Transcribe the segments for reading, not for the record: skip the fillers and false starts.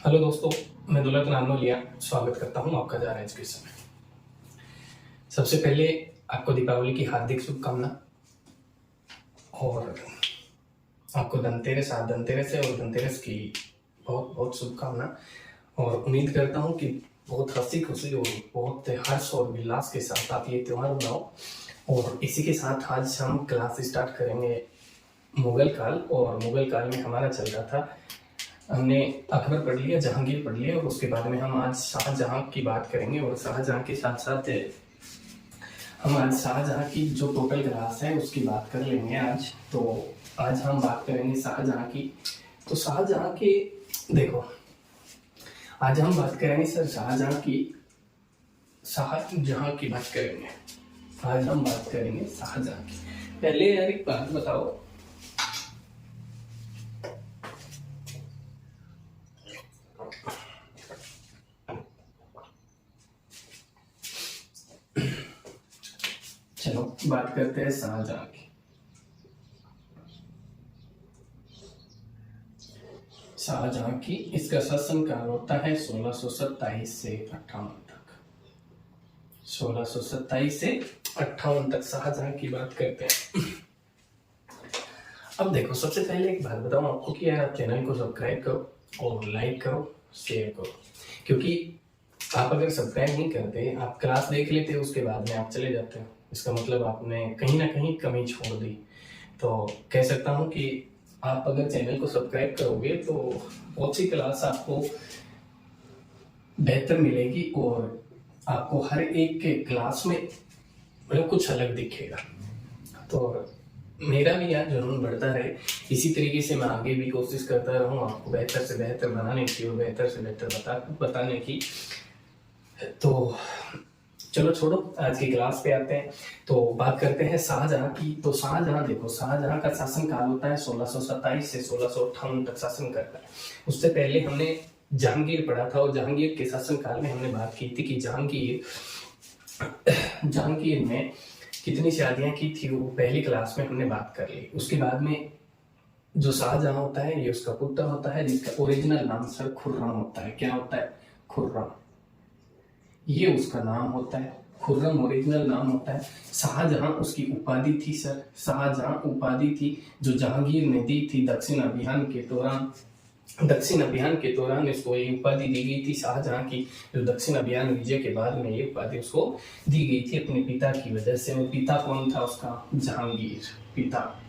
Hello दोस्तों, मैं दुलत नानोलिया स्वागत करता हूं आपका जा रहा है एजुकेशन में। सबसे पहले आपको दीपावली की हार्दिक शुभकामना और आपको धनतेरस धनतेरस है और धनतेरस की बहुत बहुत शुभकामना। और उम्मीद करता हूं कि बहुत हंसी खुशी और बहुत हर्ष और उल्लास के साथ आप ये त्यौहार मनाओ। और इसी के साथ आज हम क्लास स्टार्ट करेंगे मुगल काल। और मुगल काल में हमारा चल रहा था, हमने अकबर पढ़ लिया, जहांगीर पढ़ लिया और उसके बाद में हम आज शाहजहां की बात करेंगे। और शाहजहां के साथ साथ हम आज शाहजहां की जो टोटल क्लास है उसकी बात कर लेंगे आज। तो आज हम बात करेंगे शाहजहां की। तो शाहजहां के देखो, आज हम बात करेंगे सर शाहजहां की बात करेंगे। आज हम बात करेंगे शाहजहां की। पहले यार एक बात बताओ, चलो बात करते हैं शाहजहां की। शाहजहां की इसका शासनकाल होता है 1627 से 58 तक। 1627 से 58 तक शाहजहां की बात करते हैं। अब देखो, सबसे पहले एक बात बताऊं आपको कि यार आप चैनल को सब्सक्राइब करो और लाइक करो, शेयर करो। क्योंकि आप अगर सब्सक्राइब नहीं करते, आप क्लास देख लेते हो, उसके बाद में आप चले जाते हो, इसका मतलब आपने कहीं ना कहीं कमी छोड़ दी। तो कह सकता हूं कि आप अगर चैनल को सब्सक्राइब करोगे तो बहुत सी क्लास आपको बेहतर मिलेगी और आपको हर एक के क्लास में मतलब कुछ अलग दिखेगा। तो मेरा भी यार जुनून बढ़ता रहे, इसी तरीके से मैं आगे भी कोशिश करता रहूं आपको बेहतर से बेहतर बनाने की और बेहतर से बेहतर बताने की। तो चलो छोड़ो, आज की क्लास पे आते हैं। तो बात करते हैं शाहजहां की। तो शाहजहां देखो, शाहजहां का शासन काल होता है 1627 से 1658 तक शासन करता है। उससे पहले हमने जहांगीर पढ़ा था और जहांगीर के शासन काल में हमने बात की थी कि जहांगीर ने कितनी शादियां की थी, वो पहली क्लास में हमने बात कर ली। उसके बाद में जो शाहजहां होता है ये उसका पुत्र होता है, जिसका ओरिजिनल नाम सर खुर्रम होता है। क्या होता है? खुर्रम, ये उसका नाम होता है। खुर्रम ओरिजिनल नाम होता है। शाहजहां उसकी उपाधि थी सर, शाहजहां उपाधि थी जो जहांगीर ने दी थी दक्षिण अभियान के दौरान इसको ये उपाधि दी गई थी शाहजहां की। जो दक्षिण अभियान विजय के बाद में ये उपाधि उसको दी गई थी अपने पिता की वजह से। और पिता कौन था उसका? जहांगीर। पिता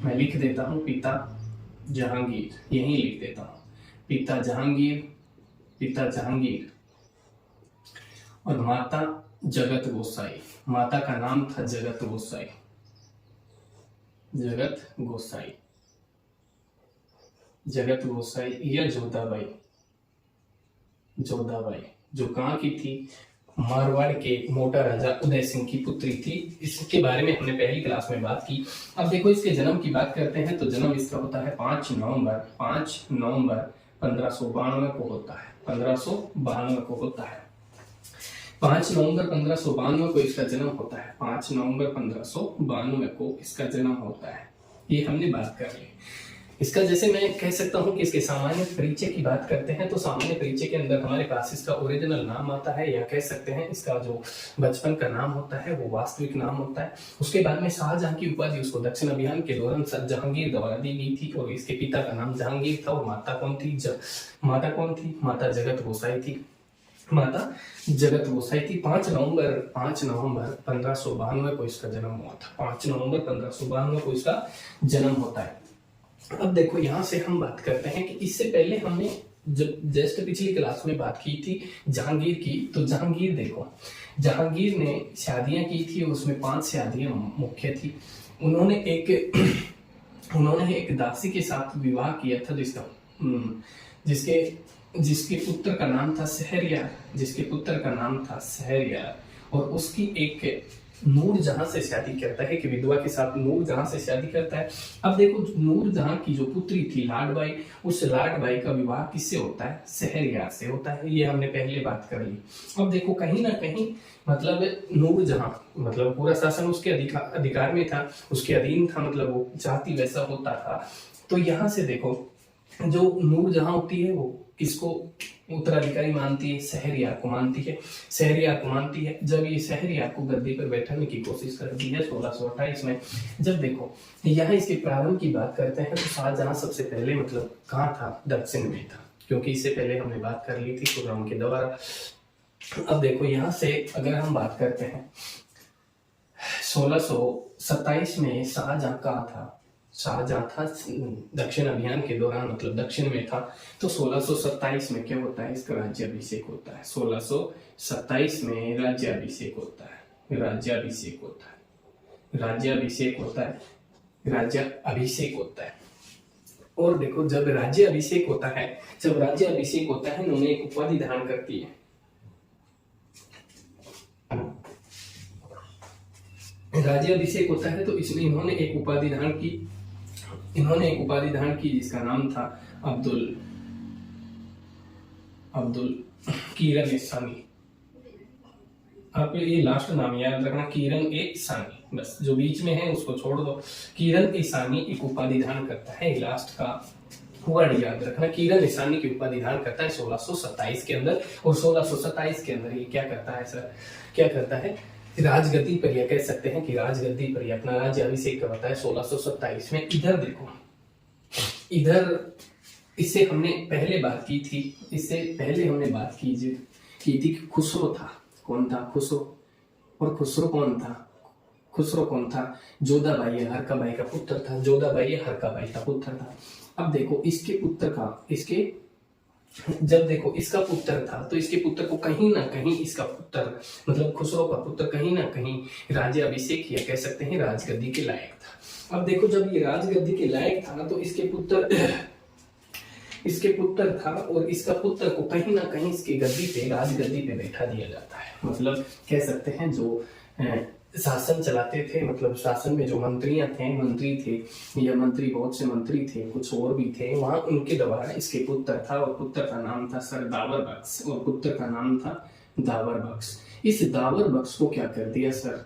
मैं लिख देता हूँ, पिता जहांगीर, यही लिख देता हूँ, पिता जहांगीर और माता जगत गोसाई। माता का नाम था जगत गोसाई या जोधाबाई, जो कहाँ की थी? मारवाड़ के मोटा राजा उदय सिंह की पुत्री थी। इसके बारे में हमने पहली क्लास में बात की। अब देखो, इसके जन्म की बात करते हैं तो जन्म इसका होता है 5 नवंबर 1592 को होता है। 1592 को होता है। 5 नवंबर 1592 को इसका जन्म होता है। 5 नवंबर 1592 को इसका जन्म होता है। ये हमने बात कर ली। इसका जैसे मैं कह सकता हूं कि इसके सामान्य परिचय की बात करते हैं तो सामान्य परिचय के अंदर हमारे पास इसका ओरिजिनल नाम आता है, या कह सकते हैं इसका जो बचपन का नाम होता है वो वास्तविक नाम होता है। उसके बाद में शाहजहां की उपाधि उसको दक्षिण अभियान के दौरान जहांगीर द्वारा दी गई थी और इसके पिता का नाम जहांगीर था। और माता कौन थी? माता जगत गोसाई थी। 5 नवंबर 1592 को इसका जन्म हुआ था। 5 नवंबर 1592 को इसका जन्म होता है। अब देखो, यहां से हम बात करते हैं कि इससे पहले हमने जब जस्ट पिछली क्लास में बात की थी जहांगीर की। तो जहांगीर देखो, जहांगीर ने शादियां की थी, उसमें 5 शादियां मुख्य थी। उन्होंने एक दासी के साथ विवाह किया था जिसके पुत्र का नाम था शहरयार। और उसकी एक नूरजहां से शादी करता है, कि विधवा के साथ नूरजहां से शादी करता है। अब देखो, नूरजहां की जो पुत्री थी लाडबाई, उस लाडबाई का विवाह किससे होता है? शहरयार से होता है। ये हमने पहले बात कर ली। अब देखो, कहीं ना कहीं मतलब नूरजहां मतलब पूरा शासन उसके अधिकार में था, उसके अधीन था, मतलब वो चाहती वैसा होता था। तो यहाँ से देखो, जो नूरजहां होती है वो किसको उत्तराधिकारी मानती है? शहरयार को मानती है। शहरयार को मानती है। जब ये शहरयार को गद्दी पर बैठाने की कोशिश करती है 1628 में, जब देखो यहाँ इसके प्रारंभ की बात करते हैं तो शाहजहां सबसे पहले मतलब कहाँ था? दक्षिण में था, क्योंकि इससे पहले हमने बात कर ली थी खुर्रम के द्वारा। अब देखो यहाँ से अगर हम बात करते हैं 1627 में शाहजहां कहाँ था? शाहजहां था दक्षिण अभियान के दौरान, मतलब दक्षिण में था। तो 1627 में क्या होता है? इसका राज्याभिषेक होता है। 1627 में राज्याभिषेक होता है। राज्याभिषेक होता है। राज्याभिषेक होता है। राज्याभिषेक होता है। और देखो जब राज्याभिषेक होता है, जब राज्याभिषेक होता है उन्होंने एक उपाधि धारण करती है। राज्याभिषेक होता है तो इसमें इन्होंने एक उपाधि धारण की। इन्होंने एक उपाधि धारण की जिसका नाम था अब्दुल कीरन सानी। आप ये लास्ट नाम याद रखना, कीरन ए सानी, बस जो बीच में है उसको छोड़ दो। कीरन ए सानी एक उपाधि धारण करता है, लास्ट का वर्ड याद रखना। कीरन ए सानी की उपाधि धारण करता है 1627 के अंदर। और 1627 के अंदर ये क्या करता है सर? क्या करता है? राजगद्दी पर, या कह सकते हैं कि राजगद्दी पर अपना राज्याभिषेक करवाता है 1627 में। इधर देखो, इधर इससे हमने पहले बात की थी, इससे पहले हमने बात की थी कि खुसरो था। कौन था? खुसरो। और खुसरो कौन था? खुसरो कौन था? जोधाबाई हरकाबाई का पुत्र था। जोधाबाई हरकाबाई का पुत्र था। अब देखो इसके पुत्र का, इसके जब देखो इसका पुत्र था तो इसके पुत्र को कहीं ना कहीं, इसका पुत्र मतलब खुसरो का पुत्र कहीं ना कहीं राज्याभिषेक या कह सकते हैं राजगद्दी के लायक था। अब देखो जब ये राजगद्दी के लायक था तो इसके पुत्र था, और इसका पुत्र को कहीं ना कहीं इसके गद्दी पे, राजगद्दी पे बैठा दिया जाता है। मतलब कह सकते हैं जो शासन चलाते थे, मतलब शासन में जो मंत्री थे या मंत्री, बहुत से मंत्री थे, कुछ और भी थे वहां, उनके द्वारा इसके पुत्र था, और पुत्र का नाम था सर दावर बख्श, और पुत्र का नाम था दावर बख्श। इस दावर बख्श को क्या कर दिया सर?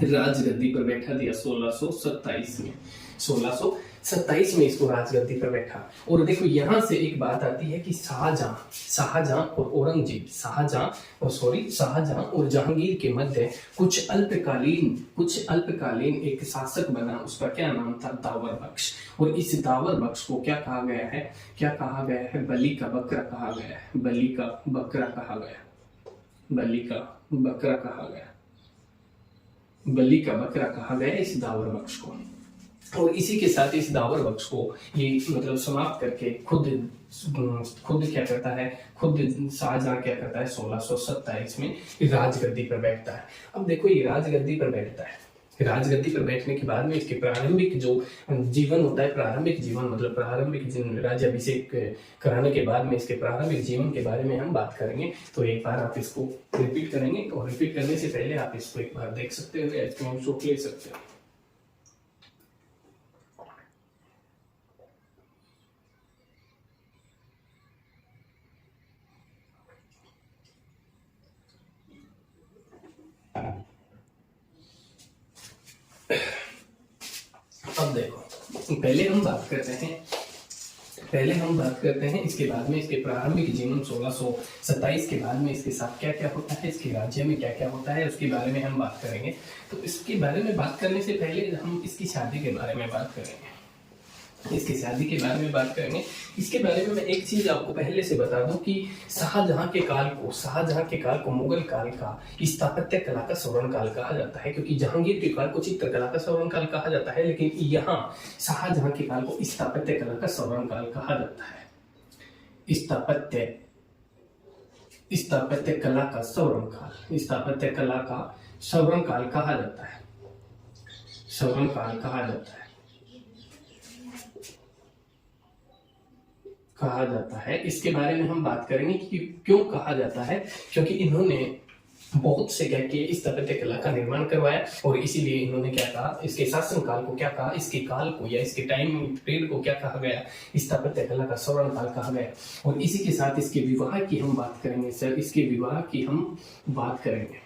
राजगद्दी पर बैठा दिया 1627 में। 1627 में इसको राजगद्दी पर बैठा। और देखो यहां से एक बात आती है कि शाहजहां और औरंगजेब, शाहजहां और जहांगीर के मध्य कुछ अल्पकालीन एक शासक बना, उसका क्या नाम था? दावर बख्श। और इस दावर बख्श को क्या कहा गया है? क्या कहा गया है? बली का बकरा कहा गया है। बली का बकरा कहा गया। बली का बकरा कहा गया। बली का बकरा कहा गया इस दावर बख्श को। और इसी के साथ इस दावर बख्श को ये मतलब समाप्त करके खुद क्या करता है? खुद शाहजहां क्या करता है? 1627 में राजगद्दी पर बैठता है। अब देखो ये राजगद्दी पर बैठता है। राजगद्दी पर बैठने के बाद में इसके प्रारंभिक जो जीवन होता है, प्रारंभिक जीवन मतलब राज्याभिषेक कराने के बाद में इसके प्रारंभिक जीवन के बारे में हम बात करेंगे। तो एक बार आप इसको रिपीट करेंगे, और रिपीट करने से पहले आप इसको एक बार देख सकते हो या स्क्रीनशॉट ले सकते हो। अब देखो पहले हम बात करते हैं इसके बाद में इसके प्रारंभिक जीवन 1627 के बाद में इसके साथ क्या क्या होता है, इसके राज्य में क्या क्या होता है, उसके बारे में हम बात करेंगे। तो इसके बारे में बात करने से पहले हम इसकी शादी के बारे में बात करेंगे। इसकी शादी के बारे में बात करेंगे। इसके बारे में मैं एक चीज आपको पहले से बता दूं कि शाहजहां के काल को मुगल काल का स्थापत्य कला का स्वर्ण काल कहा जाता है, क्योंकि जहांगीर के काल को चित्रकला का स्वर्ण काल कहा जाता है, लेकिन यहाँ शाहजहां के काल को स्थापत्य कला का स्वर्ण काल कहा जाता है। स्थापत्य कला का स्वर्ण काल, स्थापत्य कला का स्वर्ण काल कहा जाता है। स्वर्ण काल कहा जाता है। इसके बारे में हम बात करेंगे कि क्यों कहा जाता है, क्योंकि इन्होंने बहुत से क्या किए, स्थापत्य कला का निर्माण करवाया, और इसीलिए इन्होंने क्या कहा, इसके शासन काल को क्या कहा, इसके काल को या इसके टाइम पीरियड को क्या कहा गया, स्थापत्य कला का स्वर्ण काल कहा गया। और इसी के साथ इसके विवाह की हम बात करेंगे सर, इसके विवाह की हम बात करेंगे।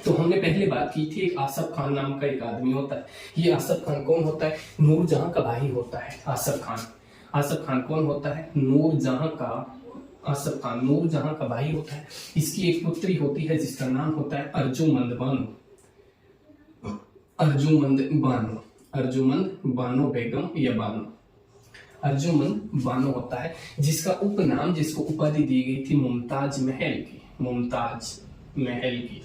तो हमने पहले बात की थी एक आसफ खान नाम का एक आदमी होता है। ये आसफ खान कौन होता है? नूरजहां का भाई होता है आसफ खान। आसफ खान कौन होता है? नूरजहां का, आसफ खान नूरजहां का भाई होता है। इसकी एक पुत्री होती है जिसका नाम होता है अर्जुमंद बानो, अर्जुमंद बानो, अर्जुमंद बानो बेगम या बानो, अर्जुमंद बानो होता है, जिसका उपनाम, जिसको उपाधि दी गई थी मुमताज महल की, मुमताज महल की,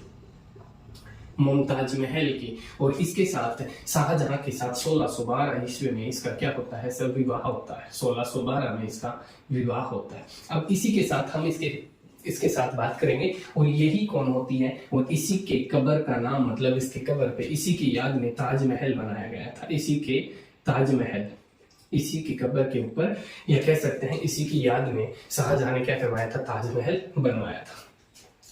मुमताज महल की। और इसके साथ शाहजहां के साथ 1612 ईस्वी में इसका क्या होता है? सब विवाह होता है। 1612 में इसका विवाह होता है। अब इसी के साथ हम इसके साथ बात करेंगे। और यही कौन होती है? और इसी के कब्र का नाम, मतलब इसके कब्र पे इसी की याद में ताजमहल बनाया गया था। इसी के ताजमहल, इसी की कब्र के ऊपर, या कह सकते हैं इसी की याद में शाहजहां ने क्या करवाया था? ताजमहल बनवाया था।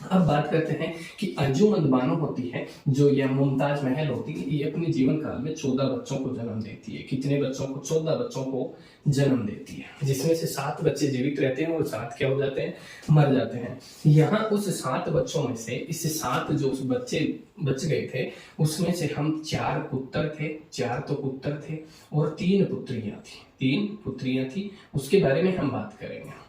अब बात करते हैं कि अर्जुमंद बानो होती है, जो यह मुमताज महल होती है, ये अपने जीवन काल में 14 बच्चों को जन्म देती है। कितने बच्चों को? 14 बच्चों को जन्म देती है, जिसमें से 7 बच्चे जीवित रहते हैं और 7 क्या हो जाते हैं? मर जाते हैं। यहाँ उस 7 बच्चों में से इस 7 जो बच्चे बच गए थे, उसमें से हम 4 पुत्र थे, 4 तो पुत्र थे और 3 पुत्रियां थी, 3 पुत्रियां थी। उसके बारे में हम बात करेंगे,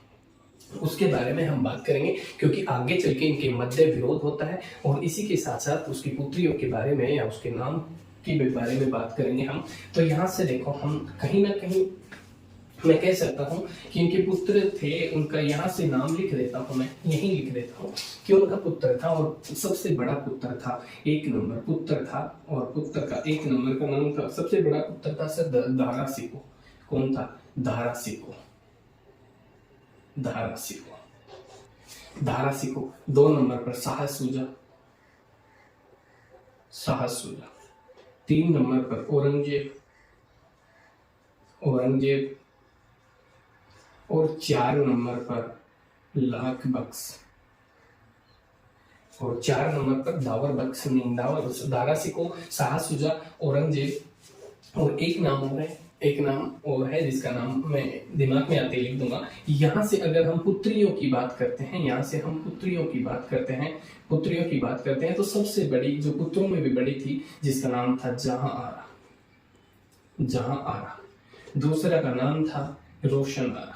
उसके बारे में हम बात करेंगे, क्योंकि आगे चल के इनके मध्य विरोध होता है। और इसी के साथ साथ उसकी पुत्रियों के बारे में या उसके नाम के बारे में बात करेंगे हम। तो यहाँ से देखो, हम कहीं ना कहीं मैं कह सकता हूँ कि इनके पुत्र थे, उनका यहाँ से नाम लिख देता हूँ, मैं यही लिख देता हूँ कि उनका पुत्र था और सबसे बड़ा पुत्र था, 1 नंबर पुत्र था। और पुत्र का 1 नंबर का नाम था, सबसे बड़ा पुत्र था सर दारा सिको। कौन था? दारा सिको, दारा सिको, दारा सिको। 2 नंबर पर शाह सूजा, शाह सूजा। 3 नंबर पर औरंगजेब, औरंगजेब। और 4 नंबर पर लाख बख्श, और 4 नंबर पर दावर बख्श नहीं, दारा सिको, शाह सुजा, औरंगजेब। और एक नाम और है, एक नाम और है जिसका नाम मैं दिमाग में आते लिख दूंगा। यहाँ से अगर हम पुत्रियों की बात करते हैं, यहाँ से हम पुत्रियों की बात करते हैं, पुत्रियों की बात करते हैं, तो सबसे बड़ी जो पुत्रों में भी बड़ी थी, जिसका नाम था जहां आरा, जहां आरा। दूसरा का नाम था रोशन आरा,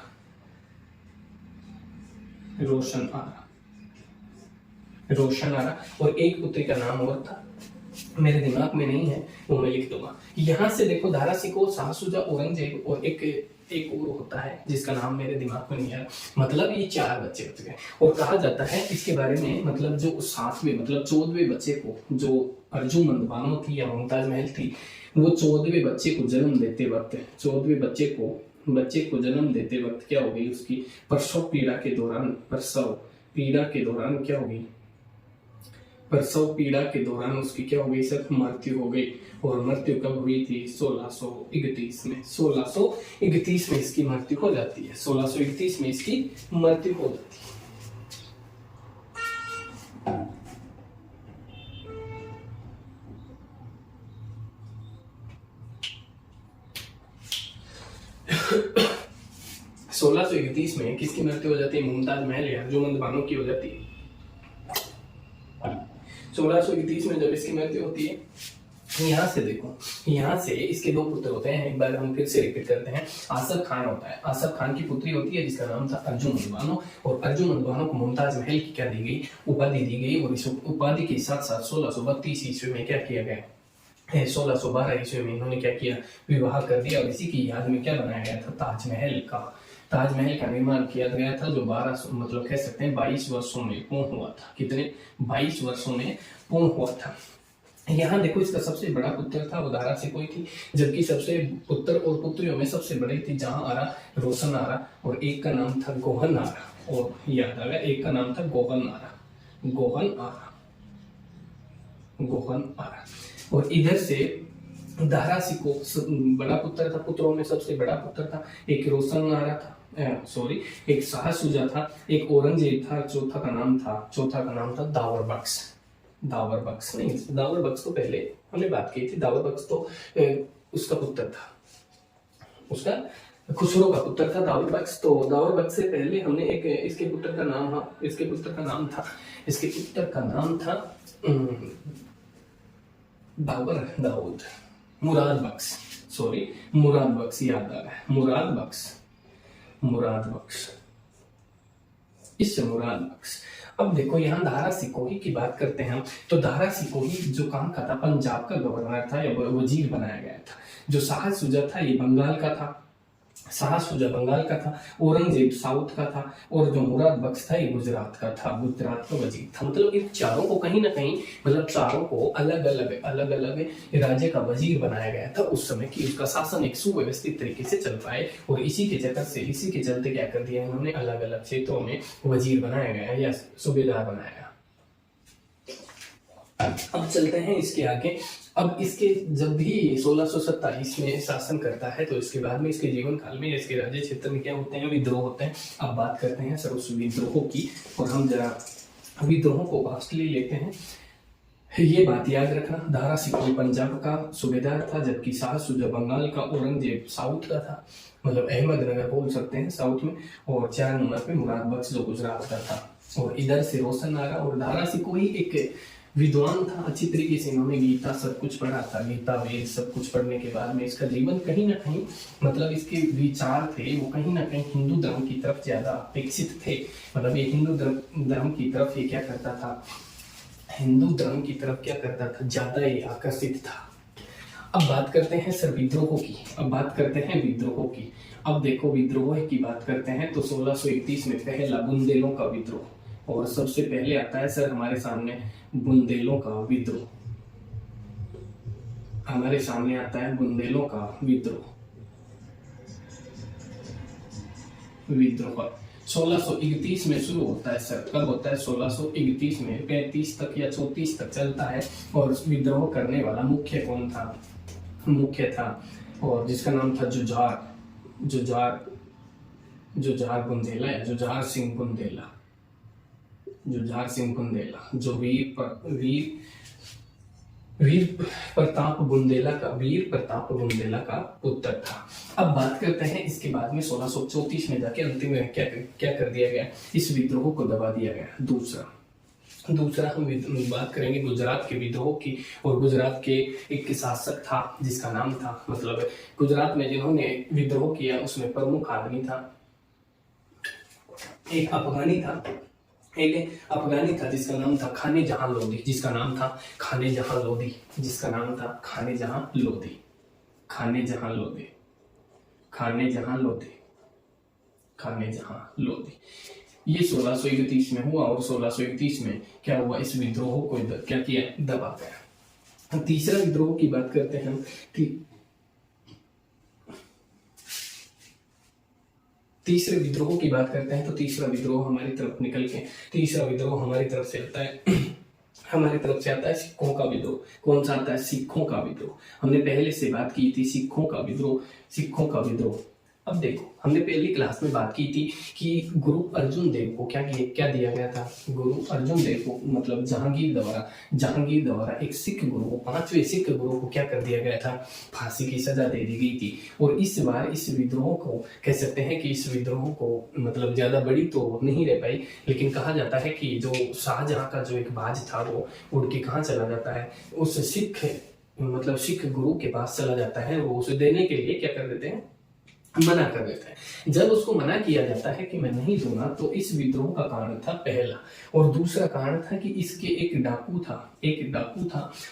रोशन आरा, रोशन आरा। और एक पुत्री का नाम और था, मेरे दिमाग में नहीं है, वो मैं लिख दूंगा। यहाँ से देखो, दारा सिको, शाह सुजा, औरंगजेब और एक और होता है जिसका नाम मेरे दिमाग में नहीं है। मतलब ये 4 बच्चे बच गए। और कहा जाता है इसके बारे में, मतलब जो 7वें मतलब 14वें बच्चे को, जो अर्जुमंद बानो थी या मुमताज महल थी, वो 14वें बच्चे को जन्म देते वक्त, 14वें बच्चे को जन्म देते वक्त क्या हो गई? उसकी प्रसव पीड़ा के दौरान, प्रसव पीड़ा के दौरान क्या हो गई? प्रसव पीड़ा के दौरान उसकी क्या हो गई सर? मृत्यु हो गई। और मृत्यु कब हुई थी? 1631 में, 1631 में इसकी मृत्यु हो जाती है, 1631 में इसकी मृत्यु हो जाती है। सोलह सौ इकतीस में किसकी मृत्यु हो जाती है? मुमताज महल या अर्जुमंद बानो की हो जाती है। 1631 में जब इसकी मृत्यु होती है, यहाँ से देखो, यहाँ से इसके 2 पुत्र होते हैं। एक बार हम फिर से रिपीट करते हैं। आसफ खान होता है, आसफ खान की पुत्री होती है जिसका नाम था अर्जुमंद बानो। और अर्जुमंद बानो को मुमताज महल की क्या दी गई? उपाधि दी गई। और इस उपाधि के साथ साथ 1632 ईस्वी में क्या किया गया? 1612 ईस्वी में इन्होंने क्या किया? विवाह कर दिया। और इसी की याद में क्या बनाया गया था? ताजमहल का निर्माण किया गया था, जो 12 मतलब कह सकते हैं 22 वर्षों में पूर्ण हुआ था। कितने? 22 वर्षों में पूर्ण हुआ था। यहाँ देखो, इसका सबसे बड़ा पुत्र था वो दारा सिको थी, जबकि सबसे पुत्र और पुत्रियों में सबसे बड़ी थी जहां आरा, रोशन आरा। और एक का नाम था गोहन आरा। और याद आ गया, एक का नाम था गोहन आरा, गोहन आरा, गोहन आरा। और इधर से दारा सिको बड़ा पुत्र था, पुत्रों में सबसे बड़ा पुत्र था। एक रोशन आरा था, एक शाह सुजा था, एक औरंगजेब था, चौथा का नाम था दावर बख्श। दावर बख्श नहीं, दावर बख्श तो पहले हमने बात की थी। दावर बख्श तो उसका पुत्र था, उसका खुसरो का पुत्र था दावर बख्श। तो दावर बख्श से पहले हमने इसके पुत्र का नाम था मुराद बख्श, मुराद बख्श, याद आ रहा है, मुराद बख्श। मुराद बख्श, इस मुराद बख्श। अब देखो यहाँ दारा सिकोही की बात करते हैं हम, तो दारा सिकोही जो काम का था, पंजाब का गवर्नर था या वजीर बनाया गया था। जो शाह शुजा था ये बंगाल का था, शाह शुजा बंगाल का था, औरंगजेब साउथ का था, और जो मुराद बख्श था ये गुजरात का था, गुजरात का वजीर था। मतलब इन चारों को कहीं ना कहीं, मतलब चारों को अलग अलग राज्य का वजीर बनाया गया था उस समय, कि उसका शासन एक सुव्यवस्थित तरीके से चल पाए। और इसी के चलते क्या कर दिया इन्होंने, अलग अलग क्षेत्रों में वजीर बनाया गया या सूबेदार बनाया। अब चलते हैं इसके आगे। अब इसके जब भी 1627 में शासन करता है, तो इसके बाद में इसके जीवन काल में इसके राज्य क्षेत्र में क्या होते हैं, विद्रोह होते हैं। अब बात करते हैं सर उस विद्रोहों की, और हम जरा विद्रोहों को वास्टली लेते हैं। ये बात याद रखना, दारा सिकोही पंजाब का सूबेदार था, जबकि शाह शुजा बंगाल का, औरंगजेब साउथ का था, मतलब अहमदनगर बोल सकते हैं साउथ में, और 4 नंबर पे मुराद बख्श जो गुजरात का था। और इधर से रोशन आरा, और दारा सिकोही एक विद्वान था, अच्छी तरीके से इन्होंने गीता सब कुछ पढ़ा था, गीता वेद सब कुछ पढ़ने के बाद में इसका जीवन कहीं ना कहीं, मतलब इसके विचार थे वो कहीं ना कहीं हिंदू धर्म की तरफ ज्यादा अपेक्षित थे। मतलब ये हिंदू धर्म की तरफ ये क्या करता था, हिंदू धर्म की तरफ क्या करता था, ज्यादा ये आकर्षित था। अब बात करते हैं सर विद्रोहों की, अब बात करते हैं विद्रोहों की। अब देखो विद्रोह की बात करते हैं तो 1631 में पहला बुंदेलों का विद्रोह, और सबसे पहले आता है सर हमारे सामने बुंदेलों का विद्रोह, हमारे सामने आता है बुंदेलों का विद्रोह। 1631 में शुरू होता है सर, कब होता है 1631 में, 35 तक या 34 तक चलता है। और विद्रोह करने वाला मुख्य कौन था, मुख्य था और जिसका नाम था जुझार बुंदेला या जुझार सिंह बुंदेला, जुझार सिंह बुंदेला, जो वीर प्रताप बुंदेला का पुत्र था। अब बात करते हैं इसके बाद में 1634 में जाके अंतिम में क्या कर दिया गया, इस विद्रोह को दबा दिया गया। दूसरा हम बात करेंगे गुजरात के विद्रोह की, और गुजरात के एक शासक था जिसका नाम था, मतलब गुजरात में जिन्होंने विद्रोह किया उसमें प्रमुख आदमी था, एक अफगानी था जिसका नाम था खाने जहां लोधी, जिसका नाम था खाने जहां लोधी। ये 1631 में हुआ, और 1631 में क्या हुआ, इस विद्रोह को क्या किया, दबा गया। तीसरा विद्रोह की बात करते हैं हम, तीसरे विद्रोह की बात करते हैं तो तीसरा विद्रोह हमारी तरफ निकल के, तीसरा विद्रोह हमारी तरफ से आता है हमारी तरफ से आता है सिखों का विद्रोह। कौन सा आता है, सिखों का विद्रोह। हमने पहले से बात की थी सिखों का विद्रोह। अब देखो हमने पहली क्लास में बात की थी कि गुरु अर्जुन देव को क्या दिया गया था, गुरु अर्जुन देव को मतलब जहांगीर द्वारा एक सिख गुरु को, 5वें सिख गुरु को क्या कर दिया गया था, फांसी की सजा दे दी गई थी। और इस बार इस विद्रोह को कह सकते हैं कि इस विद्रोह को मतलब ज्यादा बड़ी तो नहीं रह पाई, लेकिन कहा जाता है कि जो शाहजहां का जो एक बाज था वो उड़ के कहाँ चला जाता है, उस सिख गुरु के पास चला जाता है। वो उसे देने के लिए क्या कर देते हैं, मना कर देता है। जब उसको मना किया जाता है कि मैं नहीं दूंगा, तो इस विद्रोह का कारण था पहला। और दूसरा कारण था कि इसके एक डाकू था,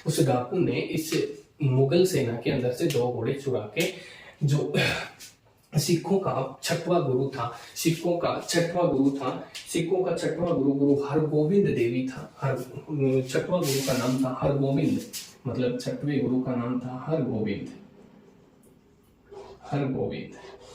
उस डाकू ने इस मुगल सेना के अंदर से 2 घोड़े चुरा के, जो सिखों का छठवां गुरु था, गुरु हरगोविंद देवी था। छठवां गुरु का नाम था हरगोविंद, मतलब छठवें गुरु का नाम था हरगोविंद।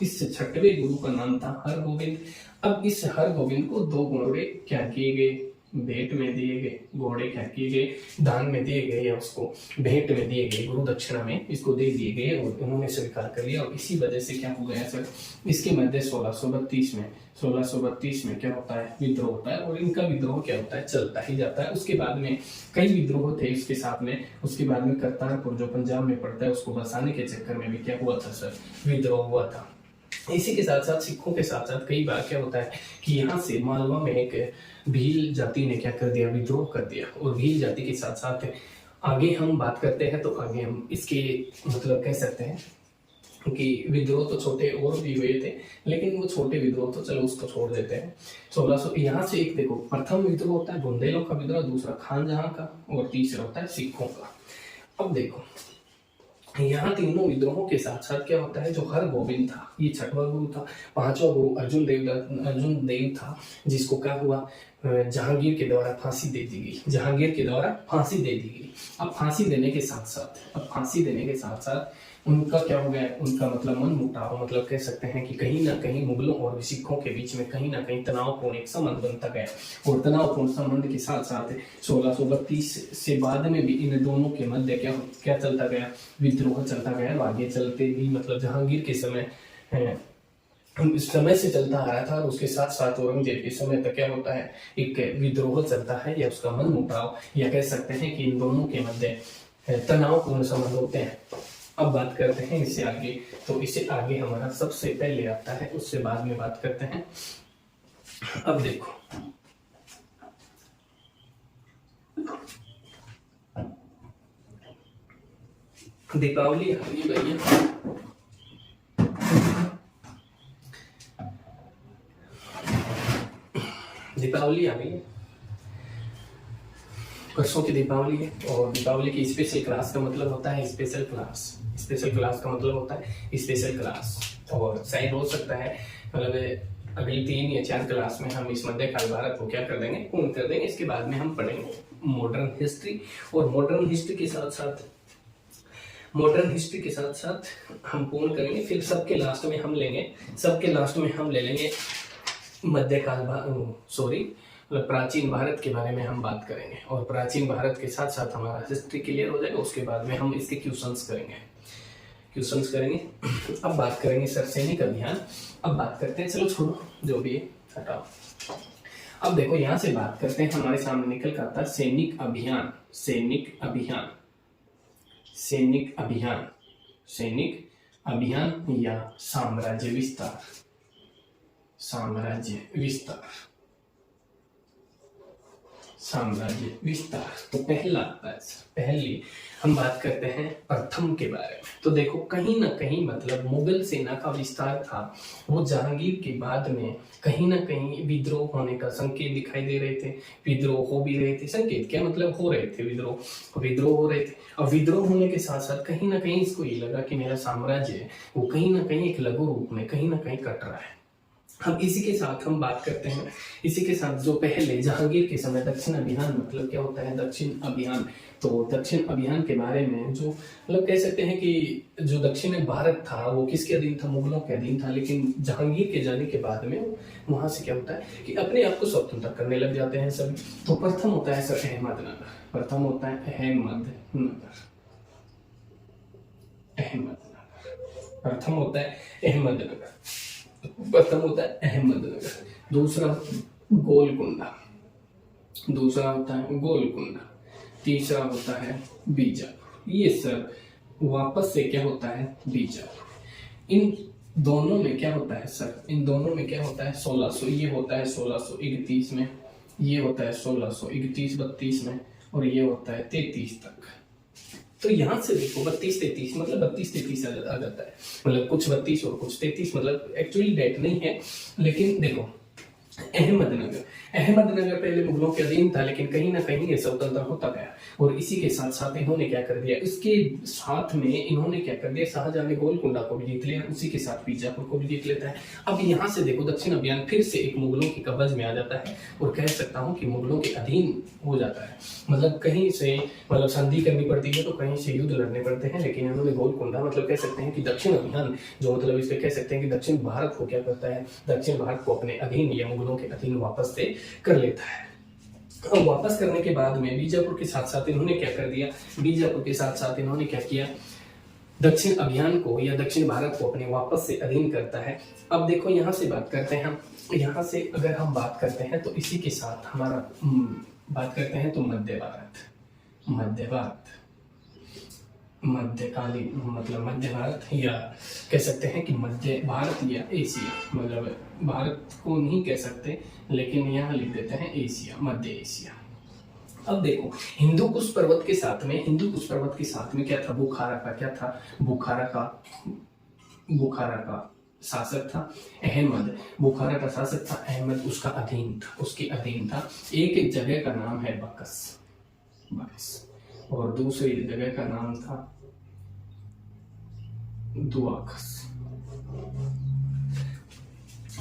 इस छठवें गुरु का नाम था हरगोविंद। अब इस हरगोविंद को 2 घोड़े क्या किए गए, भेंट में दिए गए, घोड़े क्या किए गए, दान में दिए गए, या उसको भेंट में दिए गए, गुरु दक्षिणा में इसको दे दिए गए, और उन्होंने स्वीकार कर लिया। और इसी वजह से क्या हो गया सर, इसके मध्य 1632 में क्या होता है, विद्रोह होता है। और इनका विद्रोह क्या होता है, चलता ही जाता है। उसके बाद में कई विद्रोह थे उसके साथ में। उसके बाद में करतारपुर जो पंजाब में पड़ता है, उसको बसाने के चक्कर में भी क्या हुआ था सर, विद्रोह हुआ था। इसी के साथ साथ सिखों के साथ साथ कई बार क्या होता है कि यहाँ से मालवा में एक भील जाति ने क्या कर दिया, विद्रोह कर दिया। और भील जाति के साथ साथ आगे हम बात करते हैं, तो आगे हम इसके मतलब कह सकते हैं कि विद्रोह तो छोटे और भी हुए थे, लेकिन वो छोटे विद्रोह तो चलो उसको छोड़ देते हैं। 1600 यहाँ से एक देखो, प्रथम विद्रोह होता है बुंदेलों का विद्रोह, दूसरा खानजहां का, और तीसरा होता है सिखों का। अब देखो यहाँ तीनों विद्रोहों के साथ साथ क्या होता है, जो हरगोविंद था ये छठवां गुरु था, पांचवा गुरु अर्जुन देव था, जिसको क्या हुआ, जहांगीर के द्वारा फांसी दे दी गई, जहांगीर के द्वारा फांसी दे दी गई। अब फांसी देने के साथ साथ उनका क्या हो गया, उनका मतलब मन मुटाव, मतलब कह सकते हैं कि कहीं ना कहीं मुगलों और सिखों के बीच में कहीं ना कहीं तनावपूर्ण एक संबंध बनता गया, और तनावपूर्ण संबंध के साथ साथ 1632 से बाद में भी इन दोनों के मध्य क्या चलता गया, विद्रोह चलता गया। आगे चलते भी मतलब जहांगीर के समय से चलता आ रहा था, और उसके साथ साथ औरंगजेब के समय तक क्या होता है, एक विद्रोह चलता है, या उसका मन मुटाव, या कह सकते हैं कि इन दोनों के मध्य तनावपूर्ण संबंध होते हैं। अब बात करते हैं इससे आगे, तो इससे आगे हमारा सबसे पहले आता है, उससे बाद में बात करते हैं। अब देखो दीपावली आ रही है भैया, दीपावली आ रही है, परसों की दीपावली है, और दीपावली की स्पेशल क्लास का मतलब होता है स्पेशल क्लास, स्पेशल क्लास का मतलब होता है स्पेशल क्लास। और शायद हो सकता है मतलब अगली 3 या 4 क्लास में हम इस मध्यकाल भारत को क्या कर देंगे, पूर्ण कर देंगे। इसके बाद में हम पढ़ेंगे मॉडर्न हिस्ट्री, और मॉडर्न हिस्ट्री के साथ साथ हम पूर्ण करेंगे। फिर सबके लास्ट में हम ले लेंगे मध्यकाल प्राचीन भारत के बारे में हम बात करेंगे, और प्राचीन भारत के साथ साथ हमारा हिस्ट्री क्लियर हो जाएगा। उसके बाद में हम इसके क्वेश्चंस करेंगे। अब बात करेंगे सर सैनिक अभियान। अब बात करते हैं, चलो छोड़ो जो भी है हटाओ। अब देखो यहाँ से बात करते हैं, हमारे सामने निकल कर आता है सैनिक अभियान या साम्राज्य विस्तार। तो पहली हम बात करते हैं प्रथम के बारे में। तो देखो कहीं ना कहीं मतलब मुगल सेना का विस्तार था, वो जहांगीर के बाद में कहीं ना कहीं विद्रोह होने का संकेत दिखाई दे रहे थे, विद्रोह हो भी रहे थे, संकेत क्या मतलब हो रहे थे, विद्रोह हो रहे थे। और विद्रोह होने के साथ साथ कहीं ना कहीं इसको ये लगा कि मेरा साम्राज्य है वो कहीं ना कहीं एक लघु रूप में कहीं ना कहीं कट रहा है। हम इसी के साथ हम बात करते हैं, इसी के साथ जो पहले जहांगीर के समय दक्षिण अभियान मतलब क्या होता है, दक्षिण अभियान। तो दक्षिण अभियान के बारे में जो मतलब कह सकते हैं कि जो दक्षिण भारत था वो किसके अधीन था, मुगलों के अधीन था। लेकिन जहांगीर के जाने के बाद में वहां से क्या होता है कि अपने आप को स्वतंत्र करने लग जाते हैं सभी। तो प्रथम होता है सर अहमदनगर, प्रथम होता है अहमदनगर। दूसरा गोलकुंडा, तीसरा होता है बीजापुर। ये सब वापस से क्या होता है, बीजापुर। इन दोनों में क्या होता है सर, 1600, ये होता है 1631 में, ये होता है 1631-32 में, और ये होता है 33 तक। तो यहाँ से देखो 32-33 मतलब 32-33 आ जाता है, मतलब कुछ 32 और कुछ 33, मतलब एक्चुअली डेट नहीं है। लेकिन देखो अहमदनगर पहले मुगलों के अधीन था, लेकिन कहीं ना कहीं ये स्वतंत्र होता गया। और इसी के साथ साथ इन्होंने क्या कर दिया, इसके साथ में इन्होंने क्या कर दिया, शाहजहां ने गोलकुंडा को भी जीत लिया, उसी के साथ बीजापुर को भी जीत लेता है। अब यहाँ से देखो दक्षिण अभियान फिर से एक मुगलों की कब्ज में आ जाता है, और कह सकता हूँ कि मुगलों के अधीन हो जाता है। मतलब कहीं से मतलब संधि करनी पड़ती है, तो कहीं से युद्ध लड़ने पड़ते हैं। लेकिन इन्होंने गोलकुंडा मतलब कह सकते हैं कि दक्षिण अभियान, जो मतलब इसे कह सकते हैं कि दक्षिण भारत को क्या करता है, दक्षिण भारत को अपने अधीन या मुगलों के अधीन वापस से कर लेता है। और वापस करने के बाद में बीजापुर के साथ साथ इन्होंने क्या किया, दक्षिण अभियान को या दक्षिण भारत को अपने वापस से अधीन करता है। अब देखो यहाँ से बात करते हैं हम, यहाँ से अगर हम बात करते हैं तो इसी के साथ हमारा बात करते हैं तो मध्यकालीन मतलब मध्य भारत, या कह सकते हैं कि मध्य भारत या एशिया, मतलब भारत को नहीं कह सकते, लेकिन यहाँ लिख देते हैं एशिया, मध्य एशिया। अब देखो हिंदू कुश पर्वत के साथ में क्या था, बुखारा का बुखारा का शासक था। अहमद बुखारा का शासक था, अहमद उसका अधीन था, उसके अधीन था। एक जगह का नाम है बकस, और दूसरी जगह का नाम था दुआखस।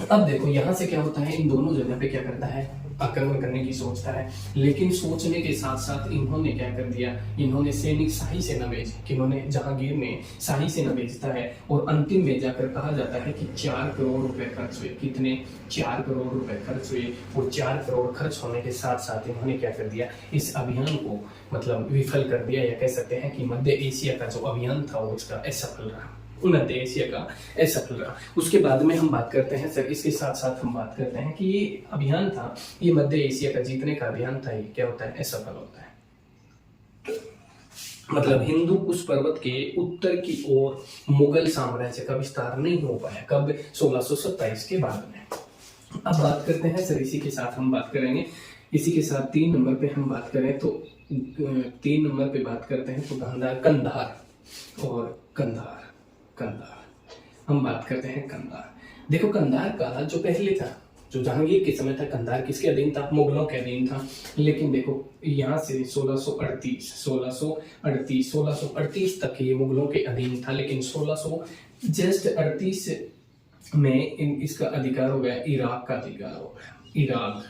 अब देखो यहां से क्या होता है, इन दोनों जगह पे क्या करता है, आक्रमण करने की सोचता है। लेकिन सोचने के साथ साथ इन्होंने क्या कर दिया, इन्होंने सैनिक शाही सेना भेजी, किन्होंने जहांगीर ने शाही सेना भेजता है, और अंतिम में जाकर कहा जाता है कि 4 करोड़ रुपए खर्च हुए। कितने? 4 करोड़ रुपए खर्च हुए। और 4 करोड़ खर्च होने के साथ साथ इन्होंने क्या कर दिया, इस अभियान को मतलब विफल कर दिया, या कह सकते हैं कि मध्य एशिया का जो अभियान था वो इसका असफल रहा, मध्य एशिया का असफल रहा। उसके बाद में हम बात करते हैं सर, इसके साथ साथ हम बात करते हैं कि ये अभियान था, ये मध्य एशिया का जीतने का अभियान था, ये क्या होता है, असफल होता है। मतलब हिंदू कुश पर्वत के उत्तर की ओर मुगल साम्राज्य का विस्तार नहीं हो पाया। कब? 1627 के बाद में। अब बात करते हैं सर, इसी के साथ हम बात करेंगे, इसी के साथ 3 नंबर पे हम बात करें तो 3 नंबर पे बात करते हैं तो कंधार और कंधार हम बात करते हैं कंधार। देखो कंधार का जो पहले था, जो जहांगीर के समय था, कंधार किसके अधीन था, मुगलों के अधीन था। लेकिन देखो यहाँ से 1638 तक ये मुगलों के अधीन था, लेकिन 1638 में इसका अधिकार हो गया, इराक का अधिकार हो गया, इराक,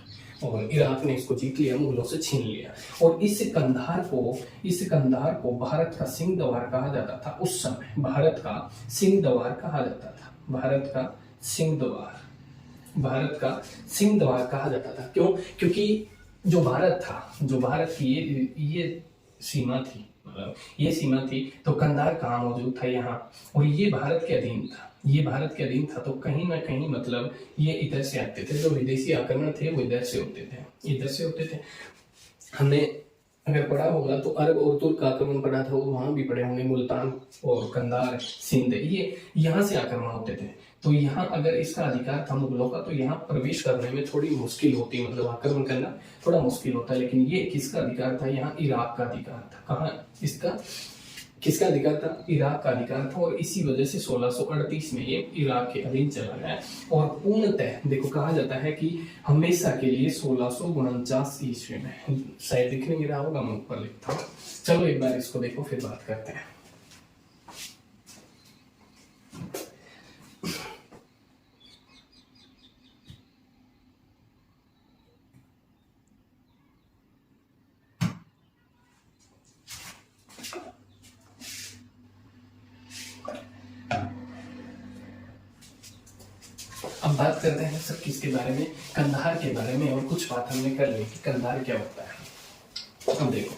और इराक ने इसको जीत लिया, मुगलों से छीन लिया। और इस कंधार को भारत का सिंह द्वार कहा जाता था। उस समय भारत का सिंह द्वार कहा जाता था, भारत का सिंह द्वार कहा जाता था। क्यों? क्योंकि जो भारत की ये सीमा थी, मतलब ये सीमा थी, तो कंधार कहाँ मौजूद था, यहाँ, और ये भारत के अधीन था, तो कहीं ना कहीं मतलब ये इधर से आते थे, जो विदेशी आक्रमण थे वो इधर से होते थे। हमने अगर पढ़ा होगा तो अरब और तुर्क आक्रमण पढ़ा था, वहां भी पढ़े होंगे, मुल्तान और कंधार, सिंध, ये यहाँ से आक्रमण होते थे। तो यहाँ अगर इसका अधिकार था मुगलों का, तो यहाँ प्रवेश करने में थोड़ी मुश्किल होती, मतलब आक्रमण करना थोड़ा मुश्किल होता। लेकिन ये किसका अधिकार था, यहाँ इराक का अधिकार था। कहाँ इसका, किसका अधिकार था, इराक का अधिकार था। और इसी वजह से 1638 में ये इराक के अधीन चला गया। और पूर्णतः देखो कहा जाता है कि हमेशा के लिए 1649 ईस्वी में, शायद दिखने नहीं रहा होगा, मैं ऊपर लिखता हूँ। चलो एक बार इसको देखो, फिर बात करते हैं। अब बात करते हैं सब किसके बारे में, कंधार के बारे में। और कुछ बात हमने कर ली कि कंधार क्या होता है। अब देखो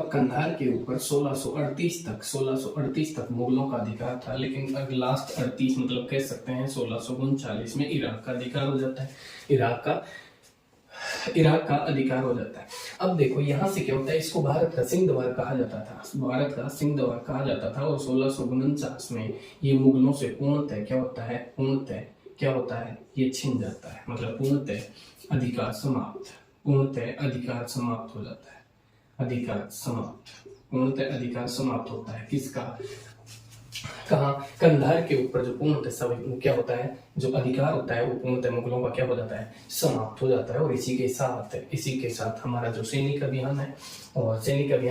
कंधार के ऊपर 1638 तक मुगलों का अधिकार था। लेकिन लास्ट 38 मतलब कह सकते हैं 1639 में इराक का अधिकार हो जाता है, इराक का अधिकार हो जाता है। अब देखो यहाँ से क्या होता है, इसको भारत का सिंह द्वार कहा जाता था, और 1649 में ये मुगलों से पूर्णतः क्या होता है, ये छिन जाता है, मतलब पूर्णतः अधिकार समाप्त हो जाता है, पूर्णतः अधिकार समाप्त होता है। किसका? कहाँ? कंधार के ऊपर जो पूर्णतः सब क्या होता है, जो अधिकार होता है वो पूर्णतः मुगलों का क्या हो जाता है, समाप्त हो जाता है। और इसी के साथ हमारा जो सैनिक अभियान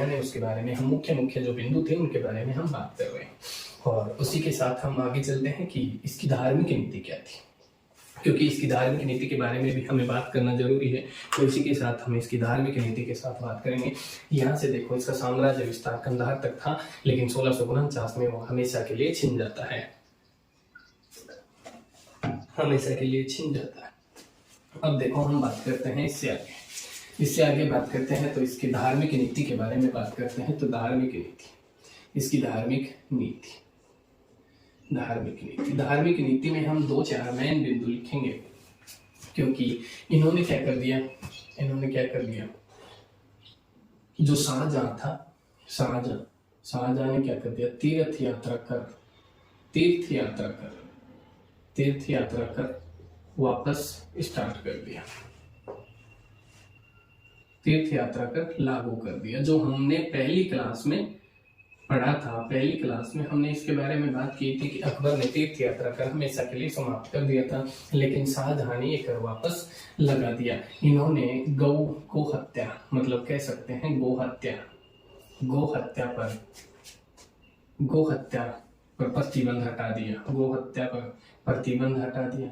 है उसके बारे में हम मुख्य जो बिंदु थे उनके बारे में हम बात कर रहे हैं। और उसी के साथ हम आगे चलते हैं कि इसकी धार्मिक नीति क्या थी, क्योंकि इसकी धार्मिक नीति के बारे में भी हमें बात करना जरूरी है। तो इसी के साथ हम इसकी धार्मिक नीति के साथ बात करेंगे। यहाँ से देखो इसका साम्राज्य विस्तार कंधार तक था, लेकिन 1649 में वो हमेशा के लिए छिन जाता है, अब देखो हम बात करते हैं इससे आगे बात करते हैं, तो इसकी धार्मिक नीति के बारे में बात करते हैं। तो इसकी धार्मिक नीति में हम 2-4 मेन बिंदु लिखेंगे, क्योंकि इन्होंने क्या कर दिया, जो शाहजहां ने क्या कर दिया, तीर्थ यात्रा कर वापस स्टार्ट कर दिया, तीर्थ यात्रा कर लागू कर दिया, जो हमने पहली क्लास में पढ़ा था पहली क्लास में, हमने इसके बारे में बात की थी कि अकबर ने तीर्थ यात्रा कर हमेशा के लिए समाप्त कर दिया था, लेकिन शाहजहां ने ये कर वापस लगा दिया। इन्होंने गौ हत्या, मतलब कह सकते हैं गो हत्या पर प्रतिबंध हटा दिया। गो हत्या पर प्रतिबंध हटा दिया।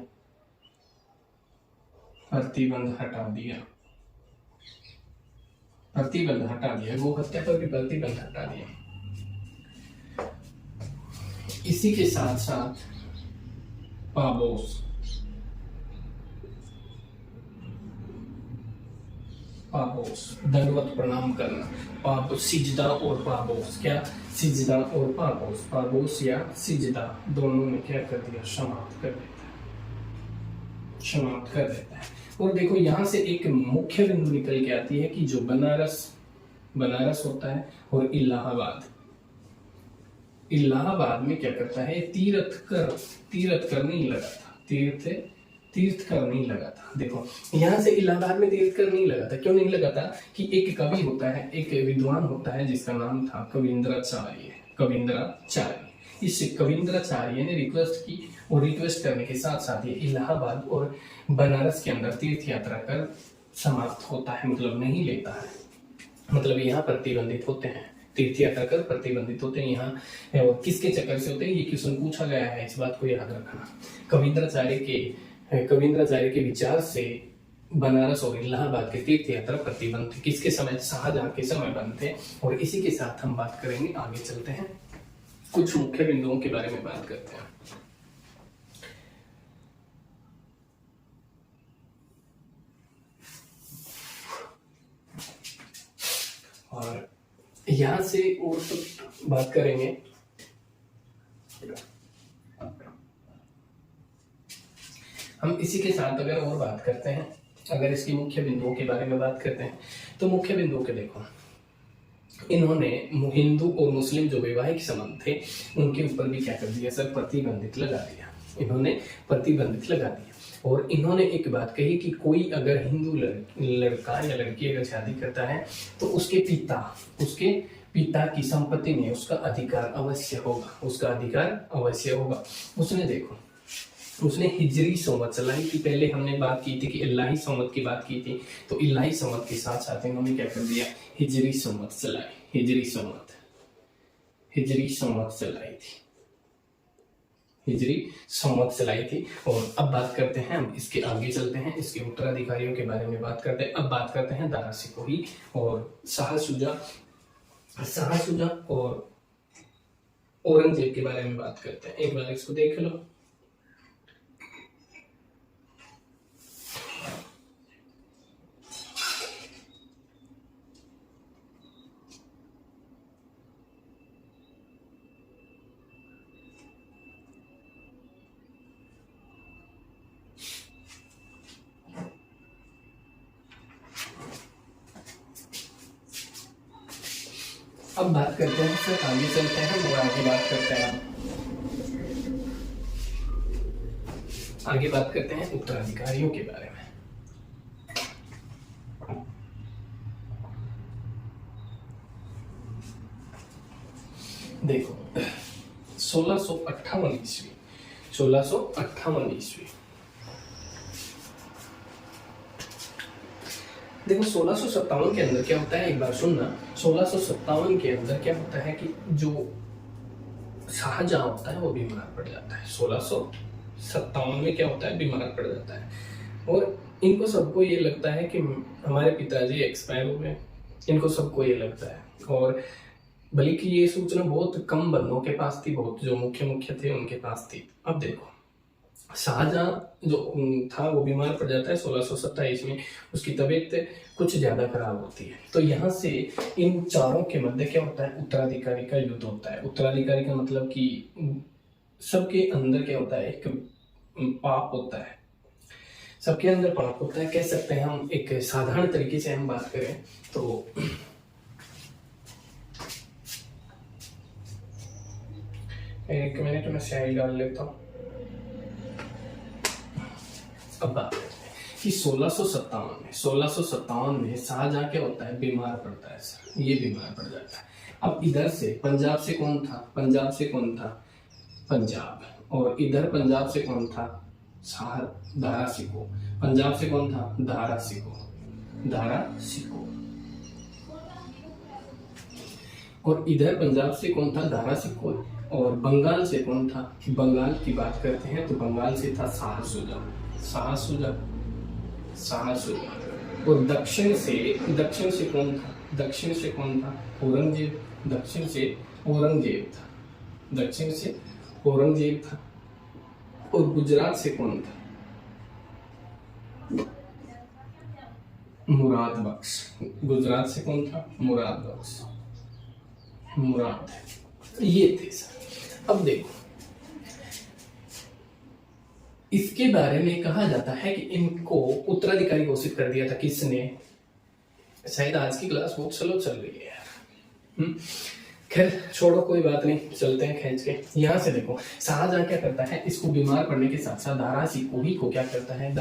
प्रतिबंध हटा दिया। गो हत्या पर भी प्रतिबंध हटा दिया। इसी के साथ साथ पाबोस दंडवत प्रणाम करना। पाबोस, सिजदा और पाबोस, क्या सिजदा और पाबोस या सिजदा दोनों में क्या कर दिया, समाप्त कर देता है। और देखो यहाँ से एक मुख्य बिंदु निकल के आती है कि जो बनारस होता है और इलाहाबाद में क्या करता है, तीर्थ कर नहीं लगा था। तीर्थ कर नहीं लगा था। देखो यहाँ से इलाहाबाद में तीर्थ कर नहीं लगा था। क्यों नहीं लगा था कि एक कवि होता है, एक विद्वान होता है जिसका नाम था कविंद्राचार्य। इस कविंद्राचार्य ने रिक्वेस्ट की, और रिक्वेस्ट करने के साथ साथ ये इलाहाबाद और बनारस के अंदर तीर्थ यात्रा कर समाप्त होता है, मतलब नहीं लेता है, मतलब यहाँ प्रतिबंधित होते हैं, तीर्थ यात्रा कर प्रतिबंधित होते हैं। यहाँ और किसके चक्कर से होते हैं, ये क्वेश्चन पूछा गया है, इस बात को याद रखना। कविंद्राचार्य के विचार से बनारस और इलाहाबाद के तीर्थ यात्रा प्रतिबंध किसके समय, शाहजहां के समय बंद थे। और इसी के साथ हम बात करेंगे, आगे चलते हैं, कुछ मुख्य बिंदुओं के बारे में बात करते हैं। और यहां से और तो बात करेंगे, हम इसी के साथ अगर और बात करते हैं, अगर इसकी मुख्य बिंदुओं के बारे में बात करते हैं, तो मुख्य बिंदुओं के देखो, इन्होंने हिंदू और मुस्लिम जो वैवाहिक संबंध थे उनके ऊपर भी क्या कर दिया सर, प्रतिबंधित लगा दिया। और इन्होंने एक बात कही कि कोई अगर हिंदू लड़का या लड़की अगर शादी करता है तो उसके पिता की संपत्ति में उसका अधिकार अवश्य होगा। उसने हिजरी संवत चलाई थी। पहले हमने बात की थी कि इलाही संवत की बात की थी, तो इलाही संवत के साथ साथ इन्होंने क्या कर दिया, हिजरी संवत चलाई थी। और अब बात करते हैं, हम इसके आगे चलते हैं, इसके उत्तराधिकारियों के बारे में बात करते हैं। अब बात करते हैं दारा सिकोही और शाह शुजा और औरंगजेब के बारे में बात करते हैं। एक बार इसको देख लो। अब बात करते हैं सर, आगे चलते हैं और आगे बात करते हैं उत्तराधिकारियों के बारे में। देखो 1658 ईस्वी देखो 1657 के अंदर क्या होता है, एक बार सुनना। 1657 के अंदर क्या होता है कि जो शाहजहां होता है वो बीमार पड़ जाता है। 1657 में क्या होता है, बीमार पड़ जाता है। और इनको सबको ये लगता है कि हमारे पिताजी एक्सपायर हो गए, इनको सबको ये लगता है। और बल्कि ये सूचना बहुत कम बंदों के पास थी, बहुत जो मुख्य थे उनके पास थी। अब देखो शाहजहां जो था वो बीमार पड़ जाता है 1627 में, उसकी तबीयत कुछ ज्यादा खराब होती है। तो यहाँ से इन चारों के मध्य क्या होता है, उत्तराधिकारी का युद्ध होता है। उत्तराधिकारी का मतलब कि सबके अंदर क्या होता है, एक पाप होता है, सबके अंदर पाप होता है, कह सकते हैं हम। एक साधारण तरीके से हम बात करें तो एक मिनट में स्याही डाल लेता हूँ। अब बात कि 1657 में शाहजहां क्या होता है, बीमार पड़ता है सर, ये बीमार पड़ जाता है। अब इधर से पंजाब से कौन था, पंजाब, और इधर पंजाब से कौन था, दारा सिको। पंजाब से कौन था, दारा सिको, और इधर पंजाब से कौन था, दारा सिको, और बंगाल से कौन था, बंगाल की बात करते हैं तो बंगाल से था शाह सुजा, और दक्षिण से कौन था, औरंगजेब, दक्षिण से औरंगजेब था, और गुजरात से कौन था, मुराद बख्श, गुजरात से कौन था, मुराद, ये थे सर। अब देखो इसके बारे में कहा जाता है कि इनको उत्तराधिकारी घोषित कर दिया था, किसने, शायद आज की क्लास बहुत स्लो चल रही है यार। खैर छोड़ो, कोई बात नहीं, चलते हैं खींच के। यहाँ से देखो शाहजहां क्या करता है, इसको बीमार पड़ने के साथ साथ दारा सिकोही को क्या करता है,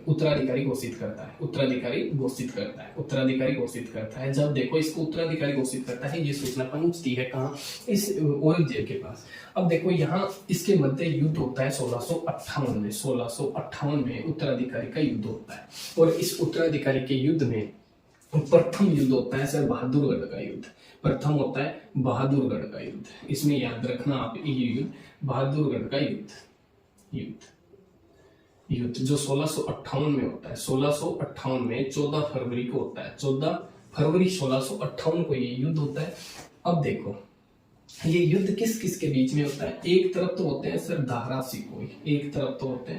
उत्तराधिकारी घोषित करता है। जब देखो इसको उत्तराधिकारी घोषित करता है, ये सूचना पहुंचती है कहाँ, इस औरंगजेब के पास। अब देखो यहाँ इसके मध्य युद्ध होता है 1658 में उत्तराधिकारी का युद्ध होता है, और इस उत्तराधिकारी के युद्ध में प्रथम युद्ध होता है सर बहादुरगढ़ का युद्ध। इसमें याद रखना आप, ये युद्ध बहादुरगढ़ का युद्ध जो 1658 में होता है। 1658 में 14 फरवरी को होता है, 14 फरवरी 1658 को ये युद्ध होता है। अब देखो ये युद्ध किस किस के बीच में होता है, एक तरफ तो होते हैं सर दारा सिकोही, एक तरफ होते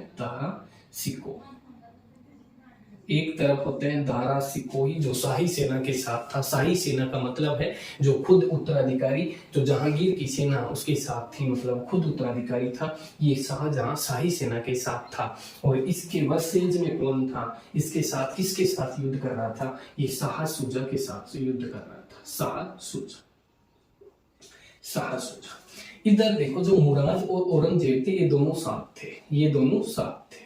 हैं दारा सिकोही जो शाही सेना के साथ था। शाही सेना का मतलब है जो खुद उत्तराधिकारी, जो जहांगीर की सेना उसके साथ थी, मतलब खुद उत्तराधिकारी था। ये शाहजहां शाही सेना के साथ था, और इसके वसेज में कौन था, इसके साथ किसके साथ युद्ध कर रहा था, ये शाह सुजा के साथ युद्ध कर रहा था, शाह सुजा। इधर देखो जो मुराद और औरंगजेब थे, ये दोनों साथ थे।